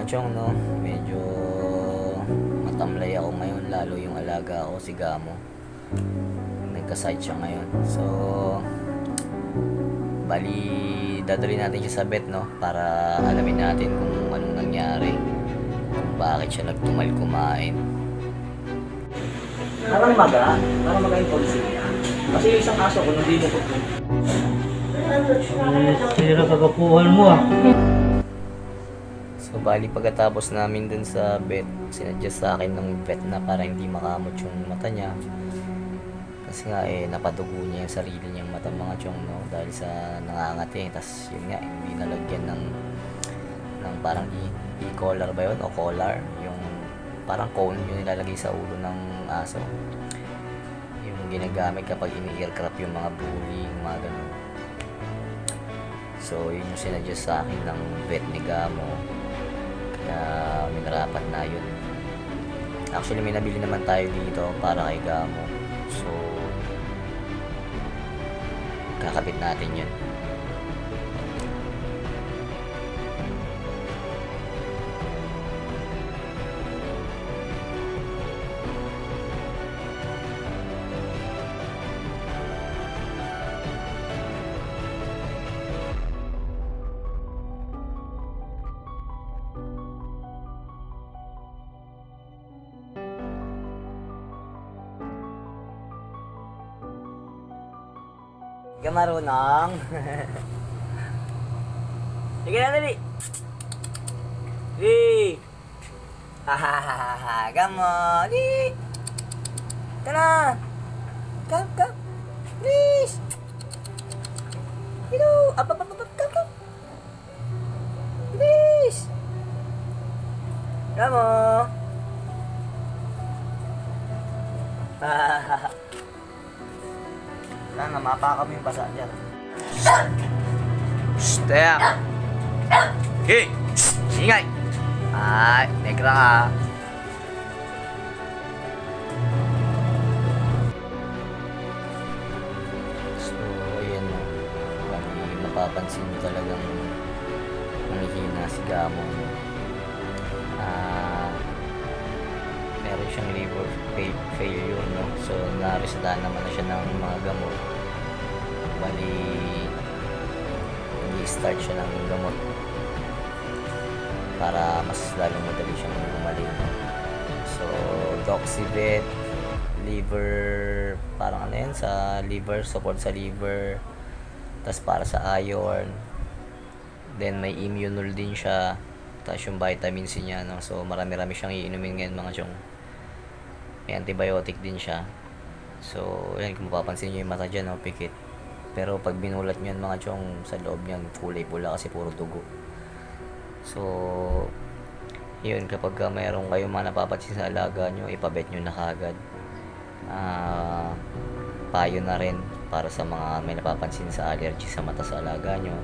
chong, no, medyo matamlay ako ngayon, lalo yung alaga ko, si Gamo. Nagka-side siya ngayon. So, bali, dadali natin siya sa vet, no, para alamin natin kung anong nangyari. Kung bakit siya nagtumal kumain. Parang maga yung policy niya. Kasi yung isang aso ko, hindi mo po. Sira kagapuhan mo ah. So, bali pagkatapos namin dun sa vet, sinuggest sa akin ng vet na para hindi makamot yung mata niya. Kasi nga napadugo niya yung sarili niyang mata mga chong, no, dahil sa nangangati. Tas yun nga, hindi nalagyan ng parang e-collar ba yun o collar, yung parang cone yung nilalagay sa ulo ng aso, yung ginagamit kapag ini-aircraft yung mga bully, yung mga ganun. So yun yung sinuggest sa akin ng vet ni Gamo, kaya minarapat na yun. Actually may nabili naman tayo dito para kay Gamo, so kakabit natin yun. Ka marunong. Sige na, dali. Di. Hahaha, Gamo. Di. Tara. Come. Please. Hello. Up. Come. Please. Gamo. Hahaha. Sana mapa kami yung basa dyan. Step! Hey! Ingay! Ay, negra ka. So, ayan na. Bali, mapapansin mo talagang nanghihina si Gamo. Meron siyang liver failure, no? So, naresetahan naman na siya ng mga gamot. Bali, i-start siya ng gamot para mas lalong madali siyang gumaling. So, Doxyvet, liver, parang ano yan, sa liver, support sa liver, tas para sa iron, then may immunol din siya, tas yung vitamin C niya, no? So, marami-rami siyang iinumin ngayon mga chong. May antibiotic din siya. So, yan, kung mapapansin nyo yung mata dyan, no, pikit. Pero pag binulat nyo yan mga chong, sa loob nyan, kulay pula kasi puro dugo. So, yun, kapag mayroon kayong mga napapansin sa alaga nyo, ipabet nyo na kagad. Payo na rin para sa mga may napapansin sa allergy sa mata sa alaga nyo,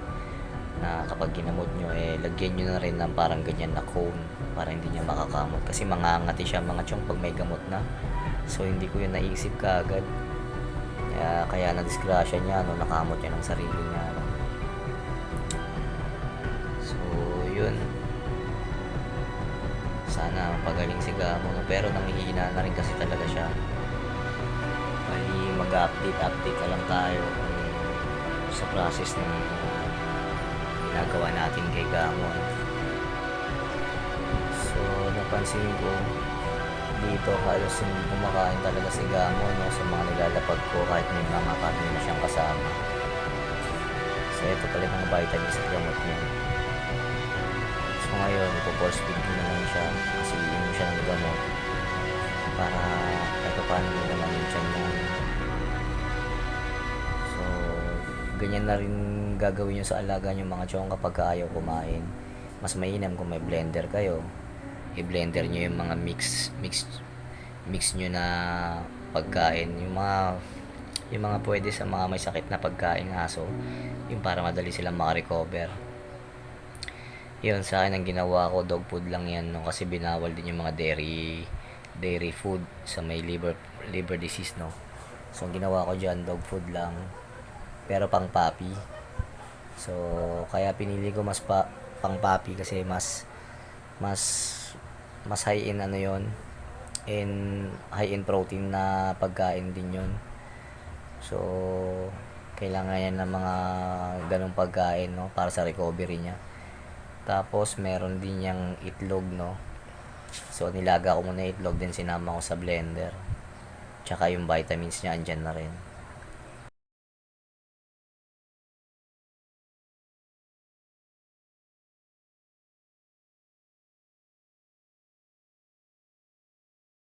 na kapag ginamot nyo, lagyan nyo na rin ng parang ganyan na cone para hindi niya makakamot, kasi mangangati siya mga chong pag may gamot na. So hindi ko yun naisip kaagad, kaya na-disgrasya niya, no, nakamot niya ng sarili niya, no? So yun, sana pagaling si Gamo, no? Pero nanghihina na rin kasi talaga siya. Bali mag-update na lang tayo sa process ng ginagawa natin kay Gamo. So, napansin ko dito halos hindi kumakain talaga si Gamo, no, sa mga nilalapag ko kahit may mga karne na siyang kasama. So, ito pala yung mga vitamins at gamot niya. So, ngayon, ipo-force feed ko na lang siya kasi iinom siya ng gamot para kahit paano mo naman yung tiyan niya. So, ganyan na rin gagawin nyo sa alaga nyo mga chong kapag ayaw kumain. Mas mainam kung may blender kayo, i-blender nyo yung mga mix nyo na pagkain, yung mga pwede sa mga may sakit na pagkain aso, yung para madali silang makarecover. Yun, sa akin ang ginawa ko, dog food lang yan, no, kasi binawal din yung mga dairy food sa may liver disease, no. So ang ginawa ko dyan, dog food lang, pero pang puppy. So kaya pinili ko mas pang puppy kasi mas mas high in ano yon, in high in protein na pagkain din yon. So kailangan yan ng mga ganong pagkain, no, para sa recovery niya. Tapos meron din yang itlog, no. So nilaga ko muna yung itlog, din sinama ko sa blender. Tsaka yung vitamins niya andyan na rin.